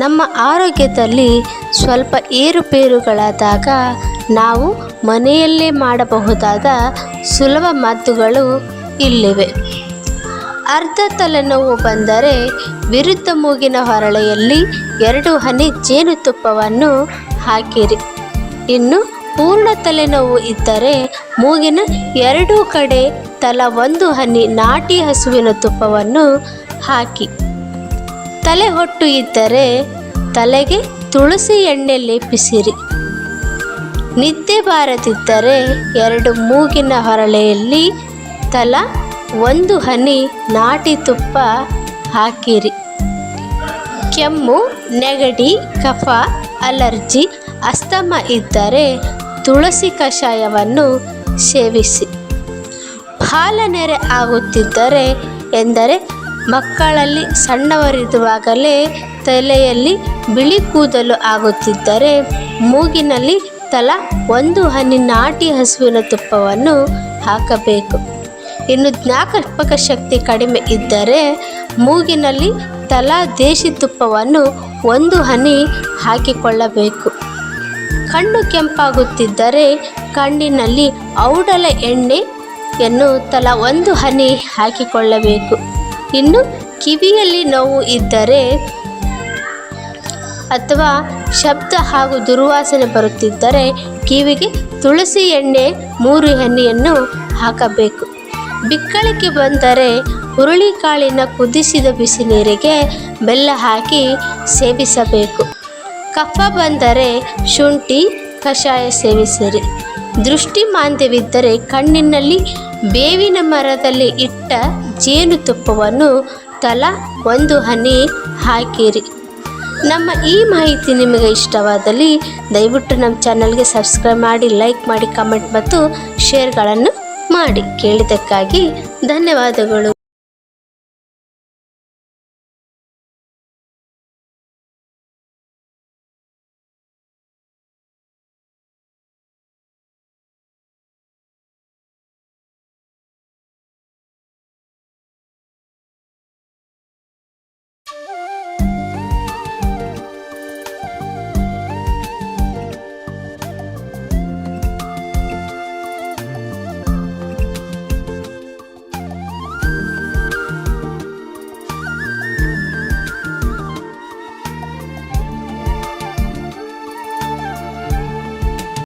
ನಮ್ಮ ಆರೋಗ್ಯದಲ್ಲಿ ಸ್ವಲ್ಪ ಏರುಪೇರುಗಳಾದಾಗ ನಾವು ಮನೆಯಲ್ಲೇ ಮಾಡಬಹುದಾದ ಸುಲಭ ಮದ್ದುಗಳು ಇಲ್ಲಿವೆ. ಅರ್ಧ ತಲೆನೋವು ಬಂದರೆ ವಿರುದ್ಧ ಮೂಗಿನ ಹೊರಳೆಯಲ್ಲಿ 2 ಹನಿ ಜೇನುತುಪ್ಪವನ್ನು ಹಾಕಿರಿ. ಇನ್ನು ಪೂರ್ಣ ತಲೆನೋವು ಇದ್ದರೆ ಮೂಗಿನ 2 ಕಡೆ ತಲಾ 1 ಹನಿ ನಾಟಿ ಹಸುವಿನ ತುಪ್ಪವನ್ನು ಹಾಕಿ. ತಲೆ ಹೊಟ್ಟು ಇದ್ದರೆ ತಲೆಗೆ ತುಳಸಿ ಎಣ್ಣೆ ಲೇಪಿಸಿರಿ. ನಿದ್ದೆ ಬಾರದಿದ್ದರೆ 2 ಮೂಗಿನ ಹೊರಳೆಯಲ್ಲಿ ತಲಾ 1 ಹನಿ ನಾಟಿ ತುಪ್ಪ ಹಾಕಿರಿ. ಕೆಮ್ಮು, ನೆಗಡಿ, ಕಫ, ಅಲರ್ಜಿ, ಅಸ್ತಮ ಇದ್ದರೆ ತುಳಸಿ ಕಷಾಯವನ್ನು ಸೇವಿಸಿ. ಹಾಲನೆರೆ ಆಗುತ್ತಿದ್ದರೆ ಎಂದರೆ ಮಕ್ಕಳಲ್ಲಿ ಸಣ್ಣವರಿರುವಾಗಲೇ ತಲೆಯಲ್ಲಿ ಬಿಳಿ ಕೂದಲು ಆಗುತ್ತಿದ್ದರೆ ಮೂಗಿನಲ್ಲಿ ತಲಾ 1 ಹನಿ ನಾಟಿ ಹಸುವಿನ ತುಪ್ಪವನ್ನು ಹಾಕಬೇಕು. ಇನ್ನು ಜ್ಞಾಪಕ ಶಕ್ತಿ ಕಡಿಮೆ ಇದ್ದರೆ ಮೂಗಿನಲ್ಲಿ ತಲಾ ದೇಶಿ ತುಪ್ಪವನ್ನು 1 ಹನಿ ಹಾಕಿಕೊಳ್ಳಬೇಕು. ಕಣ್ಣು ಕೆಂಪಾಗುತ್ತಿದ್ದರೆ ಕಣ್ಣಿನಲ್ಲಿ ಔಡಲ ಎಣ್ಣೆಯನ್ನು ತಲಾ 1 ಹನಿ ಹಾಕಿಕೊಳ್ಳಬೇಕು. ಇನ್ನು ಕಿವಿಯಲ್ಲಿ ನೋವು ಇದ್ದರೆ ಅಥವಾ ಶಬ್ದ ಹಾಗೂ ದುರ್ವಾಸನೆ ಬರುತ್ತಿದ್ದರೆ ಕಿವಿಗೆ ತುಳಸಿ ಎಣ್ಣೆ 3 ಹನಿಯನ್ನು ಹಾಕಬೇಕು. ಬಿಕ್ಕಳಿಕೆ ಬಂದರೆ ಹುರುಳಿಕಾಳಿನ ಕುದಿಸಿದ ಬಿಸಿ ನೀರಿಗೆ ಬೆಲ್ಲ ಹಾಕಿ ಸೇವಿಸಬೇಕು. ಕಫ ಬಂದರೆ ಶುಂಠಿ ಕಷಾಯ ಸೇವಿಸಿರಿ. ದೃಷ್ಟಿ ಮಾಂದ್ಯವಿದ್ದರೆ ಕಣ್ಣಿನಲ್ಲಿ ಬೇವಿನ ಮರದಲ್ಲಿ ಇಟ್ಟ ಜೇನುತುಪ್ಪವನ್ನು ತಲಾ 1 ಹನಿ ಹಾಕಿರಿ. ನಮ್ಮ ಈ ಮಾಹಿತಿ ನಿಮಗೆ ಇಷ್ಟವಾದಲ್ಲಿ ದಯವಿಟ್ಟು ನಮ್ಮ ಚಾನಲ್ಗೆ ಸಬ್ಸ್ಕ್ರೈಬ್ ಮಾಡಿ, ಲೈಕ್ ಮಾಡಿ, ಕಮೆಂಟ್ ಮತ್ತು ಶೇರ್ಗಳನ್ನು ಮಾಡಿ. ಕೇಳಿದ್ದಕ್ಕಾಗಿ ಧನ್ಯವಾದಗಳು.